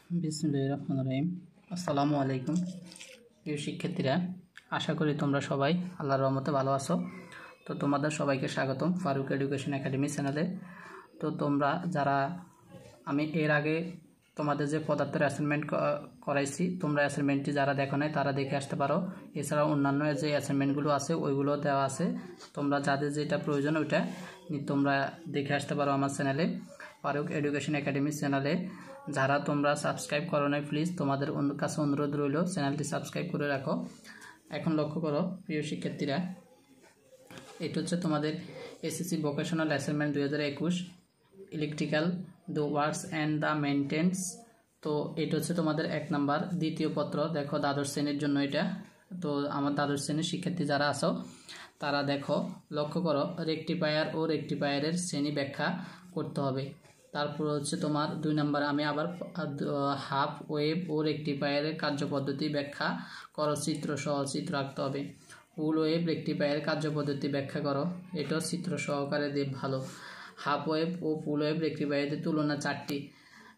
বিসমিল্লাহির রহমানির রহিম। আসসালামু আলাইকুম প্রিয় শিক্ষার্থীরা, আশা করি তোমরা সবাই আল্লাহর রহমতে ভালো আছো। তো তোমাদের সবাইকে স্বাগতম ফারুক এডুকেশন একাডেমি চ্যানেলে। তো তোমরা যারা আমি এর আগে তোমাদের যে পদার্থের অ্যাসাইনমেন্ট করাইছি, তোমরা অ্যাসাইনমেন্টটি যারা দেখো নাই তারা দেখে আসতে পারো। এছাড়াও অন্যান্য যে অ্যাসাইনমেন্টগুলো আছে ওইগুলো দেওয়া আছে, তোমরা যাদের যেটা প্রয়োজন ওইটা তোমরা দেখে আসতে পারো আমার চ্যানেলে, ফারুক এডুকেশন একাডেমি চ্যানেলে। যারা তোমরা সাবস্ক্রাইব করো নাই, প্লিজ তোমাদের কাছে অনুরোধ রইল চ্যানেলটি সাবস্ক্রাইব করে রাখো। এখন লক্ষ্য করো প্রিয় শিক্ষার্থীরা, এটা হচ্ছে তোমাদের SSC vocational assignment 2021 electrical the works and the maintenance. তো এটা হচ্ছে তোমাদের 1 নাম্বার দ্বিতীয় পত্র। দেখো দ্বাদশ শ্রেণীর জন্য এটা। তো আমার দ্বাদশ শ্রেণীর শিক্ষার্থী যারা আছো তারা দেখো, লক্ষ্য করো, রেকটিফায়ার ও রেকটিফায়ারের শ্রেণী ব্যাখ্যা করতে হবে। তারপর হচ্ছে তোমার 2 নাম্বার, আমি আবার হাফ ওয়েভ ও রেকটিফায়ারের কার্যপদ্ধতি ব্যাখ্যা করো, চিত্র সহ চিত্র আঁকতে হবে। ফুল ওয়েভ রেকটিফায়ারের কার্যপদ্ধতি ব্যাখ্যা করো, এটাও চিত্র সহকারে দিয়ে ভালো। হাফ ওয়েভ ও ফুল ওয়েভ রেকটিফায়ারের তুলনা 4টি।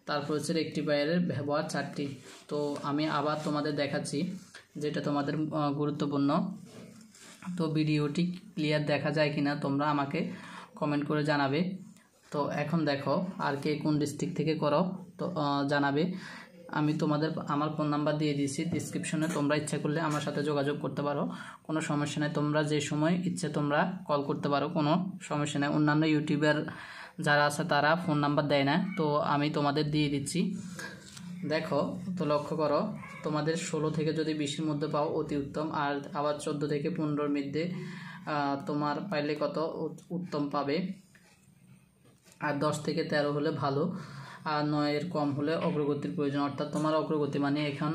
তারপর হচ্ছে রেকটিফায়ারের ব্যবহার 4টি। তো আমি আবার তোমাদের দেখাচ্ছি যেটা তোমাদের গুরুত্বপূর্ণ। তো ভিডিওটি ক্লিয়ার দেখা যায় কিনা তোমরা আমাকে কমেন্ট করে জানাবে। তো এখন দেখো আর কে কোন ডিস্ট্রিক্ট থেকে করো তো জানাবে। আমি তোমাদের আমার ফোন নাম্বার দিয়ে দিয়েছি ডিসক্রিপশনে, তোমরা ইচ্ছা করলে আমার সাথে যোগাযোগ করতে পারো, কোনো সমস্যা নেই। তোমরা যে সময় ইচ্ছে তোমরা কল করতে পারো, কোনো সমস্যা নেই। অন্যান্য ইউটিউবার যারা আছে তারা ফোন নাম্বার দেয় না, তো আমি তোমাদের দিয়ে দিচ্ছি। দেখো তো লক্ষ্য করো, তোমাদের 16 থেকে যদি 20-এর মধ্যে পাও অতি উত্তম, আর আবার 14 থেকে 15-এর মধ্যে তোমার পাইলে কত উত্তম পাবে, আর 10 থেকে 13 হলে ভালো, আর 9-এর কম হলে অগ্রগতির প্রয়োজন, অর্থাৎ তোমার অগ্রগতি মানে এখন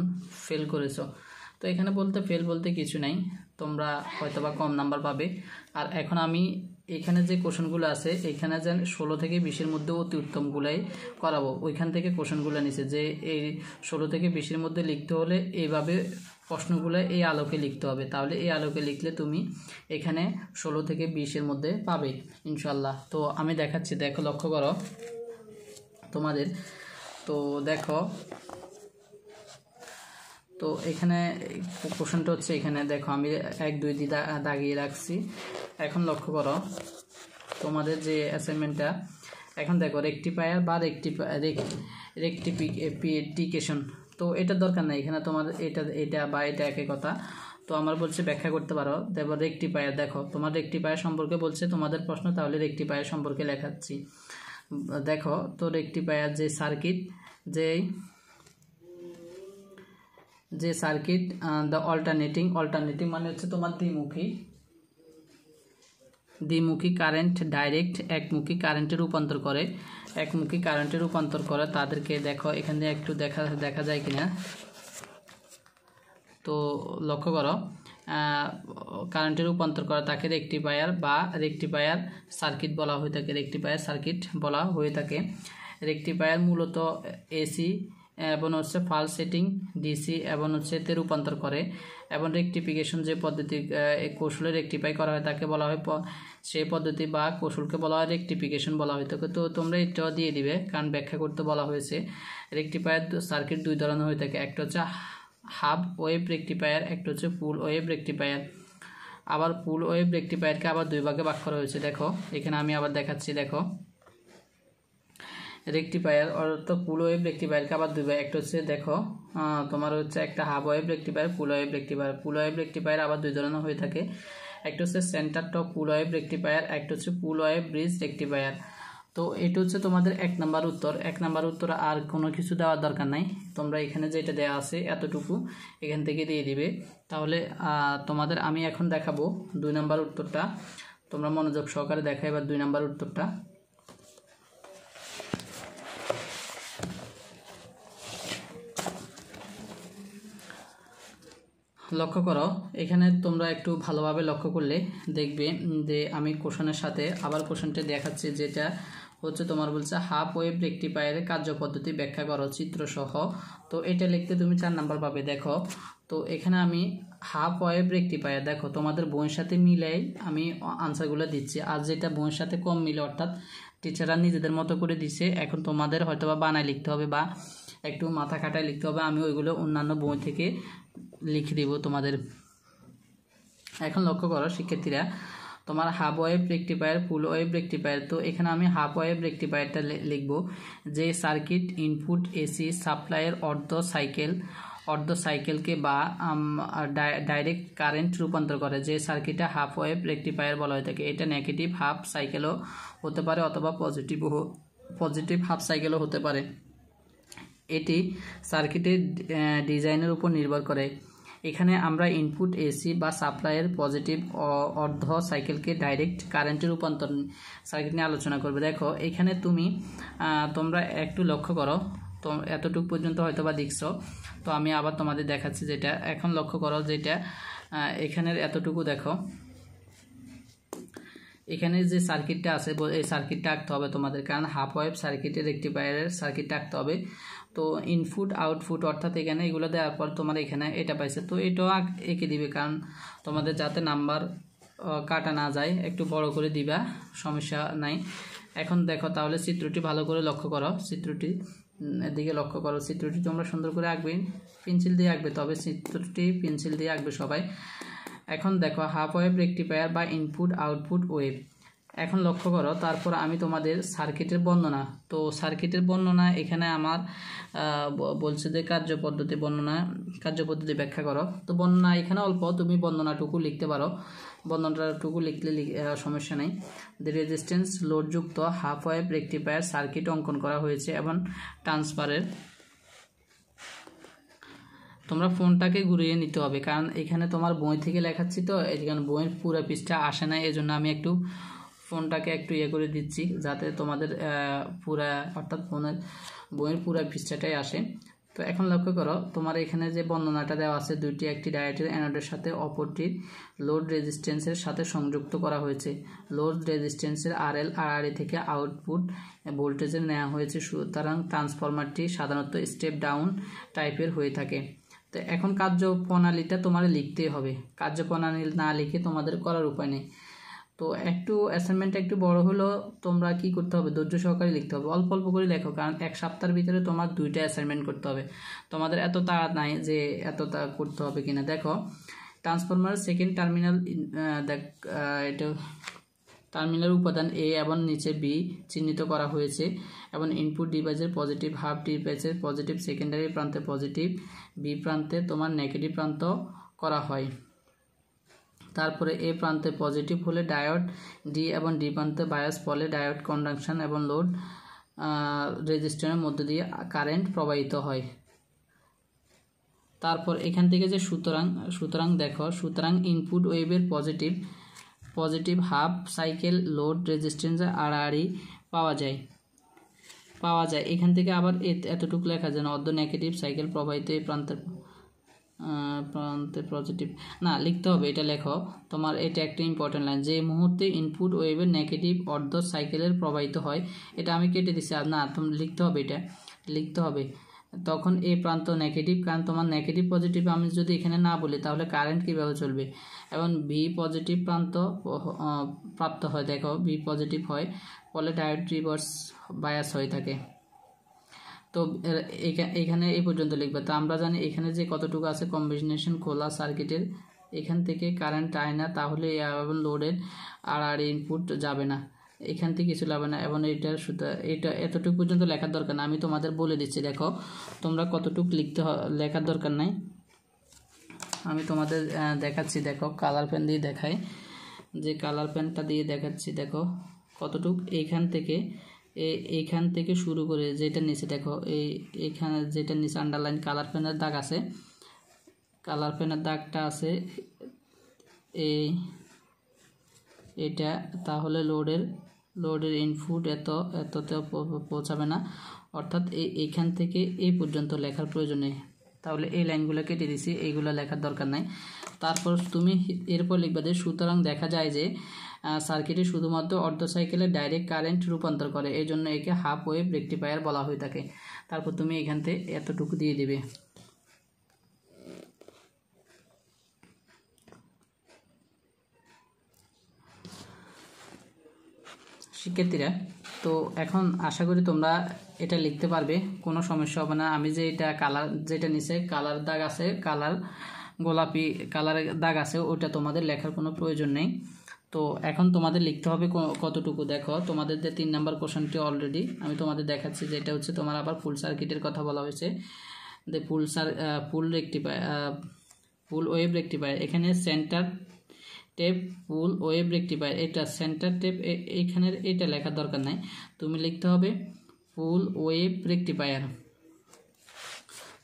ফেল করেছো। তো এখানে ফেল বলতে কিছু নাই, তোমরা হয়তোবা কম নাম্বার পাবে। আর এখন আমি এখানে যে কোশ্চেনগুলো আছে এখানে যে 16 থেকে 20-এর মধ্যে অতি উত্তমগুলাই করাবো, ওইখান থেকে কোশ্চেনগুলো নিচে যে এই 16 থেকে 20-এর মধ্যে লিখতে হলে এইভাবে প্রশ্নগুলো এই আলোকে লিখতে হবে, তাহলে এই আলোকে লিখলে তুমি এখানে 16 থেকে 20-এর মধ্যে পাবে ইনশাল্লাহ। তো আমি দেখাচ্ছি, দেখো লক্ষ্য করো তোমাদের। তো দেখো, তো এখানে কোশ্চেনটা হচ্ছে, এখানে দেখো আমি 1 2 দিয়ে দাগিয়ে রাখছি। এখন লক্ষ্য করো তোমাদের যে অ্যাসাইনমেন্টটা, এখন দেখো রেকটিফায়ার বা রেকটিফিকেশন, তো এটার দরকার নাই এখানে তোমার, এটা বা এটা একই কথা। তো আমার বলছে ব্যাখ্যা করতে পারো। তারপর রেকটিফায়ার, দেখো তোমার রেকটিফায়ার সম্পর্কে বলছে তোমাদের প্রশ্ন, তাহলে রেকটিফায়ার সম্পর্কে লেখাচ্ছি। দেখো তো রেকটিফায়ার যে সার্কিট, যে সার্কিট দ্য অল্টারনেটিং মানে হচ্ছে তোমার দ্বিমুখী কারেন্ট ডাইরেক্ট একমুখী কারেন্টে রূপান্তর করে, তাদেরকে দেখো এখানে একটু দেখা যায় কিনা। তো লক্ষ্য করো, কারেন্টে রূপান্তর করে তাকে রেকটিফায়ার বা রেকটিফায়ার সার্কিট বলা হয়ে থাকে। রেকটিফায়ার মূলত এসি এবং হচ্ছে ফাল সেটিং ডিসি এবং হচ্ছে তে রূপান্তর করে, এবং রেকটিফিকেশন যে পদ্ধতি কৌশলে রেকটিফাই করা হয় তাকে বলা হয়, সেই পদ্ধতি বা কৌশলকে বলা হয় রেকটিফিকেশন বলা হয়ে থাকে। তো তোমরা এটাও দিয়ে দিবে, কারণ ব্যাখ্যা করতে বলা হয়েছে। রেকটিফায়ার সার্কিট 2 ধরনের হয়ে থাকে, একটা হচ্ছে হাফ ওয়েভ রেকটিফায়ার, একটা হচ্ছে ফুল ওয়েভ রেকটিফায়ার। আবার ফুল ওয়েভ রেকটিফায়ারকে আবার 2 ভাগে ভাগ করা হয়েছে। দেখো এখানে আমি আবার দেখাচ্ছি, দেখো রেকটিফায়ার অর্থাৎ ফুল ওয়েভ রেকটিফায়ারকে আবার 2 ভাগে, একটা হচ্ছে দেখো তোমার হচ্ছে একটা হাফ ওয়েভ রেকটিফায়ার, ফুল ওয়েভ রেকটিফায়ার আবার 2 ধরনের হয়ে থাকে, একটা হচ্ছে সেন্টার টপ ফুল ওয়েভ রেকটিফায়ার, একটা হচ্ছে ফুল ওয়েভ ব্রিজ রেকটিফায়ার। তো এটা হচ্ছে তোমাদের 1 নাম্বার উত্তর। 1 নাম্বার উত্তর আর কোনো কিছু দেওয়ার দরকার নাই, তোমরা এখানে যেটা দেওয়া আছে এতটুকু এখান থেকে দিয়ে দিবে। তাহলে তোমাদের আমি এখন দেখাবো 2 নাম্বার উত্তরটা, তোমরা মনোযোগ সহকারে দেখো এবার 2 নাম্বার উত্তরটা। লক্ষ্য করো এখানে, তোমরা একটু ভালোভাবে লক্ষ্য করলে দেখবে যে আমি কোশ্চেনের সাথে আবার কোশ্চেনটা দেখাচ্ছি, যেটা হচ্ছে তোমার বলছে হাফ ওয়েভ রেকটিফায়ারের কার্যপদ্ধতি ব্যাখ্যা করো চিত্র সহ। তো এটা লিখতে তুমি 4 নাম্বার পাবে। দেখো তো এখানে আমি হাফ ওয়েভ রেকটিফায়ার, দেখো তোমাদের বইয়ের সাথে মিলাই আমি আনসারগুলো দিচ্ছি, আর যেটা বইয়ের সাথে কম মিলে অর্থাৎ টিচাররা নিজেদের মতো করে দিছে, এখন তোমাদের হয়তো বা বানায় লিখতে হবে বা একটু মাথা খাটায় লিখতে হবে, আমি ওইগুলো অন্যান্য বই থেকে লিখে দিব তোমাদের। এখন লক্ষ্য করো শিক্ষার্থীরা, তোমার হাফ ওয়েভ রেকটিফায়ার, ফুল ওয়েভ রেকটিফায়ার। তো এখানে আমি হাফ ওয়েভ রেকটিফায়ারটা লিখব, যে সার্কিট ইনপুট এসি সাপ্লাইয়ের অর্ধ সাইকেলকে বা ডাইরেক্ট কারেন্ট রূপান্তর করে, যে সার্কিটটা হাফ ওয়েভ রেকটিফায়ার বলা হয়ে থাকে। এটা নেগেটিভ হাফ সাইকেলও হতে পারে অথবা পজিটিভ হাফ সাইকেলও হতে পারে। এটি সার্কিটের ডিজাইনের উপর নির্ভর করে। এখানে আমরা ইনপুট এসি বা সাপ্লাইয়ের পজিটিভ অর্ধ সাইকেলকে ডাইরেক্ট কারেন্টের রূপান্তর সার্কিট নিয়ে আলোচনা করবে। দেখো এখানে তোমরা একটু লক্ষ্য করো, তো এতটুকু পর্যন্ত হয়তো বা দেখছো, তো আমি আবার তোমাদের দেখাচ্ছি। যেটা এখন লক্ষ্য করো, যেটা এখানের এতটুকু দেখো, এখানে যে সার্কিটটা আছে এই সার্কিটটা আঁকতে হবে তোমাদের, কারণ হাফ ওয়েভ সার্কিটের রেকটিফায়ারের সার্কিটটা আঁকতে হবে। তো ইনপুট আউটপুট অর্থাৎ এখানে এগুলো দেওয়ার পর তোমার এখানে এটা পাইছে, তো এটাও এঁকে দিবে, কারণ তোমাদের যাতে নাম্বার কাটা না যায় একটু বড় করে দিবা, সমস্যা নাই। এখন দেখো তাহলে চিত্রটি ভালো করে লক্ষ্য করো, চিত্রটি দিকে লক্ষ্য করো। চিত্রটি তোমরা সুন্দর করে আঁকবে, পেন্সিল দিয়ে আঁকবে, তবে চিত্রটি পেন্সিল দিয়ে আঁকবে সবাই। এখন দেখো হাফ ওয়েভ রেকটিফায়ার বা ইনপুট আউটপুট ওয়েভ। এখন লক্ষ্য করো, তারপর আমি তোমাদের সার্কিটের বর্ণনা, তো সার্কিটের বর্ণনা এখানে আমার বলছে যে কার্যপদ্ধতি ব্যাখ্যা করো। তো বর্ণনা এখানে অল্প, তুমি বর্ণনাটুকু লিখতে পারো, বর্ণনাটুকু লিখলে সমস্যা নেই। দি রেজিস্ট্যান্স লোডযুক্ত হাফ ওয়েভ রেকটিফায়ার সার্কিট অঙ্কন করা হয়েছে এবং ট্রান্সফারের, তোমরা ফোনটাকে ঘুরিয়ে নিতে হবে, কারণ এখানে তোমার বই থেকে লেখাচ্ছি, তো এখানে বইয়ের পুরো পৃষ্ঠা আসে না, এজন্য আমি একটু ফোনটাকে একটু করে দিচ্ছি, যাতে তোমাদের অর্থাৎ বইয়ের পুরো পৃষ্ঠাটাই আসে। তো এখন লক্ষ্য করো, তোমার এখানে যে বর্ণনাটা দেওয়া আছে, একটি ডায়োডের অ্যানোডের সাথে অপরটির লোড রেজিস্ট্যান্সের সাথে সংযুক্ত করা হয়েছে। লোড রেজিস্ট্যান্সের RL RRE থেকে আউটপুট ভোল্টেজের নেওয়া হয়েছে, সুতরাং ট্রান্সফরমারটি সাধারণত স্টেপ ডাউন টাইপের হয়ে থাকে। তো এখন কার্যপ্রণালীটা তোমার লিখতেই হবে, কার্যপ্রণালী না লিখে তোমাদের করার উপায় নেই। তো একটু অ্যাসাইনমেন্টটা একটু বড় হলো, তোমরা কি করতে হবে, ধৈর্য সহকারে লিখতে হবে, অল্প অল্প করে লেখো, কারণ এক সপ্তাহের ভিতরে তোমার 2টা অ্যাসাইনমেন্ট করতে হবে। তোমাদের এত তাড়া নাই যে এত করতে হবে কিনা। দেখো ট্রান্সফরমার সেকেন্ড টার্মিনাল, এটা টার্মিনাল উপাদান A এবং নিচে B চিহ্নিত করা হয়েছে, এবং ইনপুট ডিভাইসের পজিটিভ হাফ ডিভাইসের পজিটিভ সেকেন্ডারি প্রান্তে পজিটিভ, B প্রান্তে তোমার নেগেটিভ প্রান্ত করা হয়। তারপরে A প্রান্তে পজিটিভ হলে ডায়োড, D এবং D প্রান্তে বায়াস, ফলে ডায়োড কন্ডাকশন এবং লোড রেজিস্ট্যান্সের মধ্য দিয়ে কারেন্ট প্রবাহিত হয়। তারপর এখান থেকে যে সুতরাং দেখো, সুতরাং ইনপুট ওয়েভের positive half cycle load resistance RRE পাওয়া যায়। এখান থেকে আবার এতটুকু লেখা যায় না, অর্ধ নেগেটিভ সাইকেল প্রবাহিত এই প্রান্তে পজিটিভ না লিখতে হবে, এটা লেখো তোমার, এটা একটা ইম্পর্টেন্ট লাইন। যে মুহূর্তে ইনপুট ওয়েভের নেগেটিভ অর্ধ সাইকেলের প্রবাহিত হয়, এটা আমি কেটে দিচ্ছি, আর না তুমি লিখতে হবে, এটা লিখতে হবে, তখন এই প্রান্ত নেগেটিভ, কারণ তোমার নেগেটিভ পজিটিভ আমি যদি এখানে না বলি তাহলে কারেন্ট কীভাবে চলবে। এবং ভি পজিটিভ প্রান্ত প্রাপ্ত হয়, দেখো ভি পজিটিভ হয়, ফলে ডায়োড রিভার্স বায়াস হয়ে থাকে। তো এখানে এই পর্যন্ত লিখবে। তো আমরা জানি এখানে যে কতটুকু আছে, কম্বিনেশন খোলা সার্কিটের, এখান থেকে কারেন্ট আয় না, তাহলে এবং লোডের RRE ইনপুট যাবে না, এখান থেকে কিছু যাবে না, এবং এটা এতটুকু পর্যন্ত লেখার দরকার না, আমি তোমাদের বলে দিচ্ছি। দেখো তোমরা কতটুকু লেখার দরকার নাই, আমি তোমাদের দেখাচ্ছি। দেখো কালার পেন দিয়ে দেখাই, যে কালার পেনটা দিয়ে দেখাচ্ছি, দেখো কতটুক এইখান থেকে শুরু করে যেটা নিচে, দেখো এইখানে যেটা নিচে আন্ডারলাইন কালার পেনের দাগ আছে, কালার পেনের দাগটা আছে এটা, তাহলে লোডের ইনপুট এততেও পৌঁছাবে না, অর্থাৎ এইখান থেকে এই পর্যন্ত লেখার প্রয়োজন নেই, তাহলে এই লাইনগুলো কেটে দিছি, এইগুলো লেখার দরকার নাই। তারপর তুমি এরপর লিখবে যে সুতরাং দেখা যায় যে সার্কিটে শুধুমাত্র অর্ধ সাইকেলে ডাইরেক্ট কারেন্ট রূপান্তর করে, এই জন্য একে হাফ ওয়েভ রেকটিফায়ার বলা হয়ে থাকে। তারপর তুমি এখান থেকে এতটুকু দিয়ে দিবে। শিক্ষার্থীরা তো এখন আশা করি তোমরা এটা লিখতে পারবে, কোনো সমস্যা হবে না। আমি যে এটা কালার যেটা নিচে কালার দাগ আছে, কালার গোলাপি কালারের দাগ আছে, ওটা তোমাদের লেখার কোনো প্রয়োজন নেই। তো এখন তোমাদের লিখতে হবে কতটুকু। দেখো তোমাদের যে 3 নাম্বার কোশ্চেনটি অলরেডি আমি তোমাদের দেখাচ্ছি, যেটা হচ্ছে তোমার আবার ফুল সার্কিটের কথা বলা হয়েছে। যে ফুল ওয়েভ রেকটিফায়ার, এখানে centre tap full wave rectifier, এটা সেন্টার টেপ এইখানের এটা লেখার দরকার নাই, তুমি লিখতে হবে ফুল ওয়েভ রেকটিফায়ার।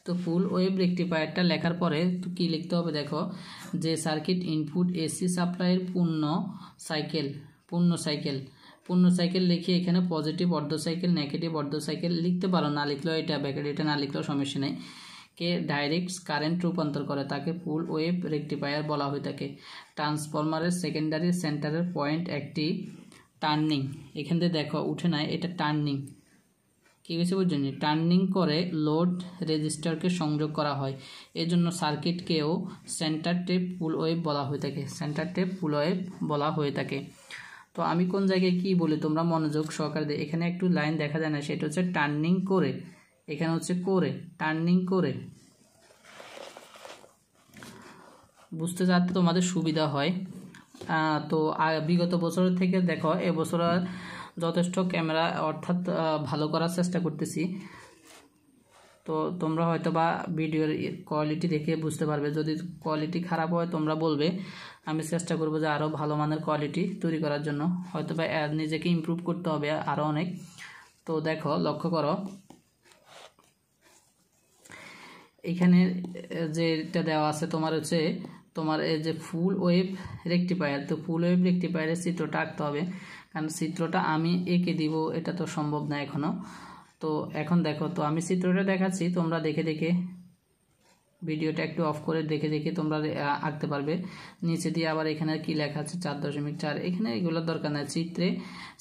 তো ফুল ওয়েভ রেকটিফায়ারটা লেখার পরে তো কী লিখতে হবে দেখো, যে সার্কিট ইনপুট এসি সাপ্লাইয়ের পূর্ণ সাইকেল লিখে এখানে পজিটিভ অর্ধ সাইকেল নেগেটিভ অর্ধ সাইকেল লিখতে পারো, না লিখলেও এটা ব্যাকেট, এটা না লিখলেও সমস্যা নেই। কে ডাইরেক্ট কারেন্ট রূপান্তর করে তাকে ফুল ওয়েভ রেকটিফায়ার বলা হয়ে থাকে। ট্রান্সফরমারের সেকেন্ডারি সেন্টারের পয়েন্ট একটি টার্নিং, এখান থেকে দেখো উঠে নাই, এটা টার্নিং কী হয়েছে বুঝছেন, টার্নিং করে লোড রেজিস্টারকে সংযোগ করা হয়, এজন্য সার্কিটকেও সেন্টার টেপ ফুল ওয়েভ বলা হয়ে থাকে। তো আমি কোন জায়গায় কি বলি তোমরা মনোযোগ সহকারে দিয়ে, এখানে একটু লাইন দেখা যায় না, সেটা হচ্ছে টার্নিং করে, এখানে হচ্ছে করে, টার্নিং করে, বুঝতে যাতে তোমাদের সুবিধা হয়। তো বিগত বছর থেকে দেখো এবছর যথেষ্ট ক্যামেরা অর্থাৎ ভালো করার চেষ্টা করতেছি। তো তোমরা হয়তো বা ভিডিওর কোয়ালিটি দেখে বুঝতে পারবে, যদি কোয়ালিটি খারাপ হয় তোমরা বলবে, আমি চেষ্টা করব যে আরও ভালো মানের কোয়ালিটি তৈরি করার জন্য, হয়তো বা নিজেকে ইমপ্রুভ করতে হবে আরও অনেক। তো দেখো লক্ষ্য করো এখানে যেটা দেওয়া আছে তোমার হচ্ছে তোমার এই যে ফুল ওয়েভ রেকটিফায়ার, তো ফুল ওয়েভ রেকটিফায়ারের চিত্রটা আঁকতে হবে, কারণ চিত্রটা আমি এঁকে দিব এটা তো সম্ভব না এখনও। তো এখন দেখো, তো আমি চিত্রটা দেখাচ্ছি, তোমরা দেখে দেখে ভিডিওটা একটু অফ করে দেখে দেখে তোমরা আঁকতে পারবে। নিচে দিয়ে আবার এখানে কি লেখা আছে 4.4, এখানে এগুলোর দরকার নাই। চিত্রে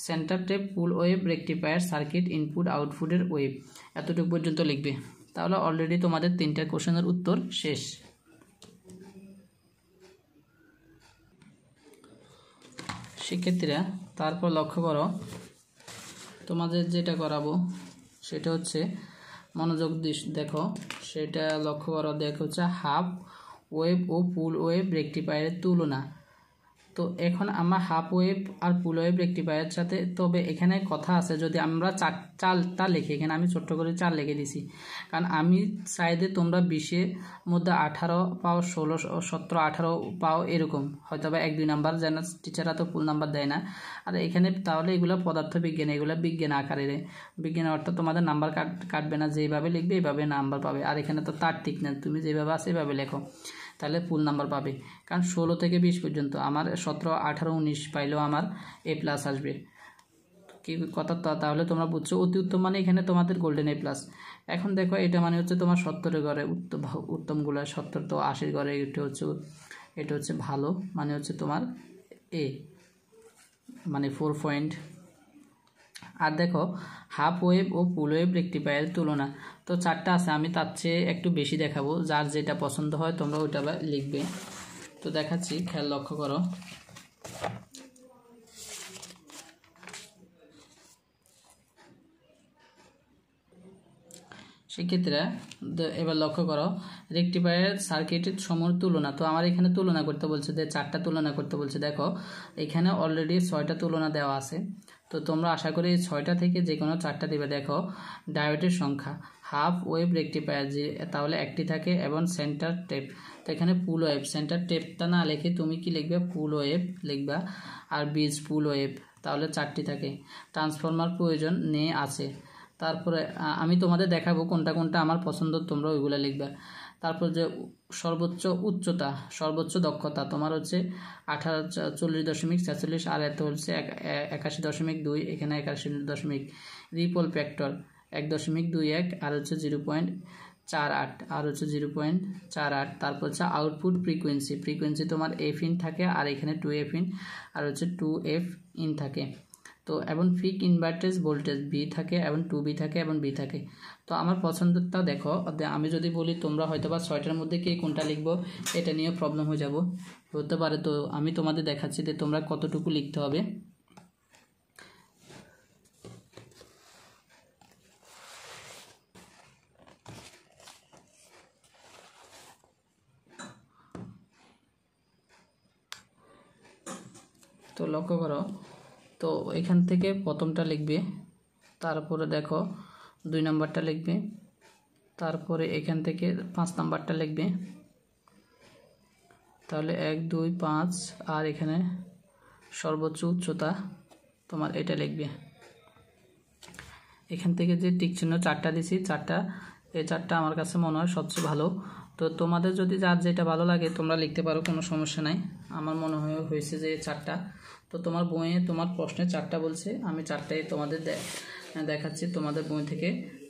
centre tap full wave rectifier circuit input আউটপুটের ওয়েভ, এতটুকু পর্যন্ত লিখবে, তাহলে অলরেডি তোমাদের 3টা কোশ্চেনের উত্তর শেষ। শিক্ষার্থীরা তারপর লক্ষ্য করো, তোমাদের যেটা করাবো সেটা হচ্ছে মনোযোগ দেখো, সেটা লক্ষ্য করো, দেখো হচ্ছে হাফ ওয়েভ ও ফুল ওয়েভ রেকটিফায়ারের তুলনা। তো এখন আমরা হাফ ওয়েভ আর ফুল ওয়েভ রেকটিফায়ারের সাথে, তবে এখানে কথা আছে, যদি আমরা চারটা লিখি, এখানে আমি ছোট্ট করে 4 লিখে দিছি, কারণ আমি চাইলে তোমরা 20-এর মধ্যে 18 পাও, 16, 17, 18 পাও, এরকম হয়তো বা 1-2 নাম্বার, যেন টিচাররা তো ফুল নাম্বার দেয় না। আর এখানে তাহলে এগুলো পদার্থবিজ্ঞান, এগুলো বিজ্ঞান আকারের, বিজ্ঞান অর্থাৎ তোমাদের নাম্বার কাটবে না, যেভাবে লিখবে এইভাবে নাম্বার পাবে। আর এখানে তো তার ঠিক না, তুমি যেভাবে আছে এভাবে লেখো, তাহলে ফুল নাম্বার পাবে। কারণ 16 থেকে 20 পর্যন্ত, আমার 17, 18, 19 পাইলেও আমার A+ আসবে। কি কথা, তাহলে তোমরা বুঝছো অতি উত্তম মানে এখানে তোমাদের গোল্ডেন A+। এখন দেখো এটা মানে হচ্ছে তোমার 70-এর ঘরে উত্তমগুলো, 70 তো 80-এর ঘরে, এটা হচ্ছে ভালো, মানে হচ্ছে তোমার A, মানে 4 পয়েন্ট। আর দেখো হাফ ওয়েভ ও ফুল ওয়েভ রেকটিফায়ারের তুলনা, তো 4টা আছে, আমি তার চেয়ে একটু বেশি দেখাবো, যার যেটা পছন্দ হয় তোমরা ওইটা লিখবে। তো দেখাচ্ছি, খেয়াল লক্ষ্য করো। সেক্ষেত্রে এবার লক্ষ্য করো রেকটিফায়ার সার্কিটের সমূহ তুলনা, তো আমার এখানে তুলনা করতে বলছে, যে 4টা তুলনা করতে বলছে। দেখো এখানে অলরেডি 6টা তুলনা দেওয়া আছে, তো তোমরা আশা করি 6টা থেকে যে কোনো 4টা দিবে। দেখো ডায়োডের সংখ্যা, হাফ ওয়েভ রেকটিফায়ার যে তাহলে একটি থাকে, এবং সেন্টার টেপ, তো এখানে ফুল ওয়েভ, সেন্টার টেপটা না লিখে তুমি কি লিখবে, ফুল ওয়েভ লিখবা, আর বীজ ফুল ওয়েভ, তাহলে 4টি থাকে। ট্রান্সফরমার প্রয়োজন নেই আছে, তারপরে আমি তোমাদের দেখাবো কোনটা কোনটা আমার পছন্দ, তোমরা ওইগুলো লিখবে। তারপর যে সর্বোচ্চ উচ্চতা, সর্বোচ্চ দক্ষতা তোমার হচ্ছে 40.46, আর এত হচ্ছে 81.2, এখানে 81., রিপল ফ্যাক্টর 1.21, আর হচ্ছে 0.48, আর হচ্ছে 0.48। তারপর হচ্ছে আউটপুট ফ্রিকোয়েন্সি তোমার Fin থাকে, আর এখানে 2Fin, আর হচ্ছে 2Fin থাকে। তো এবং ফিক ইনভার্টেজ ভোল্টেজ B থাকে, এবং 2B থাকে, এবং B থাকে। তো আমার পছন্দটা দেখো, আমি যদি বলি তোমরা হয়তো বা 6টার মধ্যে কে কোনটা লিখবো এটা নিয়ে প্রবলেম হতে পারে। তো আমি তোমাদের দেখাচ্ছি যে তোমরা কতটুকু লিখতে হবে। তো লক্ষ্য করো, তো এখান থেকে প্রথমটা লিখবে, তারপরে দেখো 2 নম্বরটা লিখবে, তারপরে এখান থেকে 5 নাম্বারটা লিখবে। তাহলে 1 2 5 আর এখানে সর্বোচ্চ উচ্চতা তোমার এটা লিখবে। এখান থেকে যে টিক চিহ্ন 4টা দিছি, এই 4টা আমার কাছে মনে হয় সবচেয়ে ভালো। তো তোমাদের যদি যার যেটা ভালো লাগে তোমরা লিখতে পারো, কোনো সমস্যা নাই। আমার মনে হয়েছে যে 4টা। তো তোমার বইয়ে তোমার প্রশ্নে 4টা বলছে, আমি 4টাই তোমাদের দেখাচ্ছি তোমাদের বই থেকে,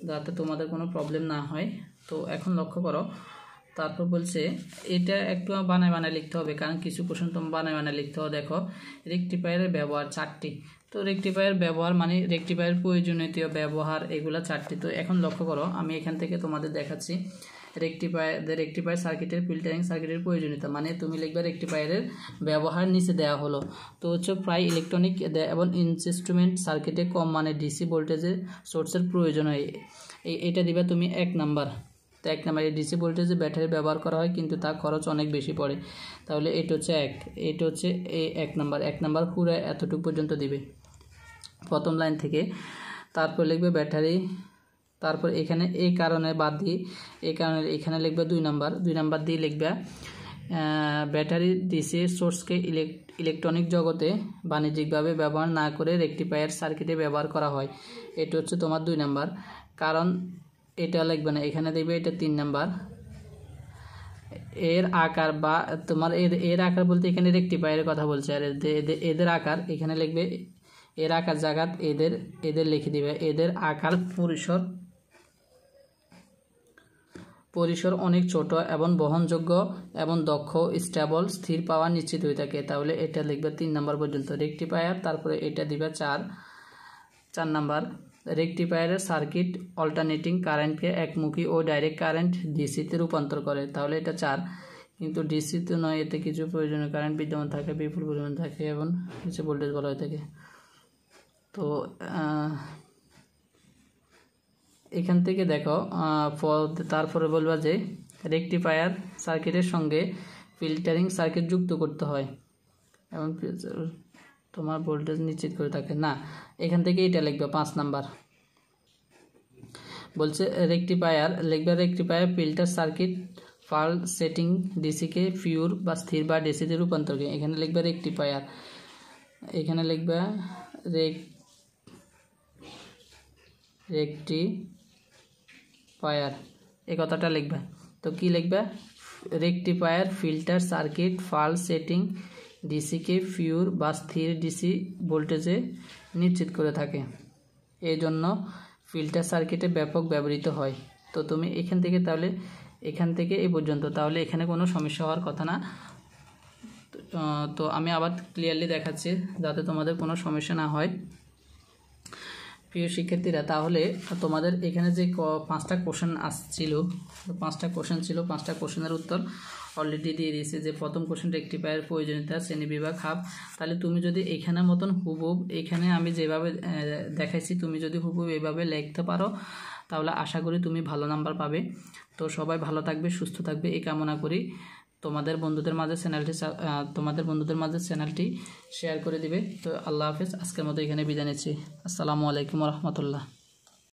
যাতে তোমাদের কোনো প্রবলেম না হয়। তো এখন লক্ষ্য করো, তারপর বলছে এটা একটু বানায় বানায় লিখতে হবে, কারণ কিছু প্রশ্ন তোমার বানায় বানায় লিখতে হবে। দেখো রেকটিফায়ারের ব্যবহার 4টি। তো রেকটিফায়ার ব্যবহার মানে রেকটিফায়ার প্রয়োজনীয় ব্যবহার, এগুলা 4টি। তো এখন লক্ষ্য করো, আমি এখান থেকে তোমাদের দেখাচ্ছি রেকটিফায়ার সার্কিটের ফিল্টারিং সার্কিটের প্রয়োজনীয়তা, মানে তুমি লিখবে রেকটিফায়ারের ব্যবহার নিচে দেওয়া হলো। তো হচ্ছে প্রায় ইলেকট্রনিক এবং ইনস্ট্রুমেন্ট সার্কিটে কম মানে ডিসি ভোল্টেজের সোর্সের প্রয়োজন হয়, এটা দিবে তুমি 1 নাম্বার। তো 1 নাম্বারে ডিসি ভোল্টেজে ব্যাটারি ব্যবহার করা হয়, কিন্তু তার খরচ অনেক বেশি পড়ে। তাহলে এটা হচ্ছে 1, এটা হচ্ছে 1 নাম্বার পুরো এতটুকু পর্যন্ত দিবে প্রথম লাইন থেকে। তারপর লিখবে ব্যাটারি, তারপর এখানে এই কারণে বাদ দিয়ে এই কারণে এখানে লিখবে 2 নাম্বার দিয়ে লিখবে ব্যাটারি ডিসি সোর্সকে ইলেকট্রনিক জগতে বাণিজ্যিকভাবে ব্যবহার না করে রেকটিফায়ার সার্কিটে ব্যবহার করা হয়। এটা হচ্ছে তোমার 2 নাম্বার। কারণ এটা লিখবে না, এখানে দেবে এটা 3 নাম্বার। এর আকার বা তোমার এর আকার বলতে এখানে রেকটিফায়ারের কথা বলছে, আর এদের আকার এখানে লিখবে, এর আকার জায়গাত এদের লিখে দিবে। এদের আকার পরিসর অনেক ছোট এবং বহনযোগ্য এবং দক্ষ, স্টেবল, স্থির পাওয়ার নিশ্চিত হয়ে থাকে। তাহলে এটা লিখবে 3 নাম্বার পর্যন্ত রেকটিফায়ার। তারপরে এটা দিবে 4 নাম্বার। রেকটিফায়ারের সার্কিট অল্টারনেটিং কারেন্টকে একমুখী ও ডাইরেক্ট কারেন্ট ডিসিতে রূপান্তর করে। তাহলে এটা 4, কিন্তু ডিসিতে নয়, এতে কিছু প্রয়োজনীয় কারেন্ট বিদ্যমান থাকে, বিপুল পরিমাণ থাকে এবং কিছু ভোল্টেজ বলা হয়ে থাকে। তো এখান থেকে দেখো, তারপরে বলবা যে রেকটিফায়ার সার্কিটের সঙ্গে ফিল্টারিং সার্কিট যুক্ত করতে হয় এবং তোমার ভোল্টেজ নিশ্চিত করে থাকে না। এখান থেকে এটা লিখবে 5 নাম্বার। বলছে রেকটিফায়ার ফিল্টার সার্কিট ফাল সেটিং ডিসিকে পিওর বা স্থির বা ডিসিতে রূপান্তর করে। এখানে লিখবে রেকটিফায়ার, এখানে লিখবে রেকটিফায়ার, এই কথাটা লিখবে। তো কি লিখবে? রেকটিফায়ার ফিল্টার সার্কিট ফাল সেটিং ডিসিকে পিওর বা স্থির ডিসি ভোল্টেজে নিশ্চিত করে থাকে, এই জন্য ফিল্টার সার্কিটে ব্যাপক ব্যবহৃত হয়। তো তুমি এখান থেকে এই পর্যন্ত, তাহলে এখানে কোনো সমস্যা হওয়ার কথা না। তো আমি আবার ক্লিয়ারলি দেখাচ্ছি যাতে তোমাদের কোনো সমস্যা না হয়। প্রিয় শিক্ষার্থীরা, তাহলে তোমাদের এখানে যে 5টা কোশ্চেন আসছিল, 5টা কোশ্চেন ছিল, 5টা কোশ্চেনের উত্তর অলরেডি দিয়ে দিয়েছে। যে প্রথম কোশ্চেন রেকটিফায়ার প্রয়োজনীয়তা, শ্রেণীবিভাগ, হাব। তাহলে তুমি যদি এখানের মতন হুবহুব এখানে আমি যেভাবে দেখাইছি তুমি যদি হুবহুব এইভাবে লিখতে পারো, তাহলে আশা করি তুমি ভালো নাম্বার পাবে। তো সবাই ভালো থাকবে, সুস্থ থাকবে এই কামনা করি। তোমাদের বন্ধুদের মাঝে চ্যানেলটি শেয়ার করে দিবে। তো আল্লাহ হাফেজ, আজকের মতো এখানে বিদায় নিচ্ছি। আসসালামু আলাইকুম রহমতুল্লাহ।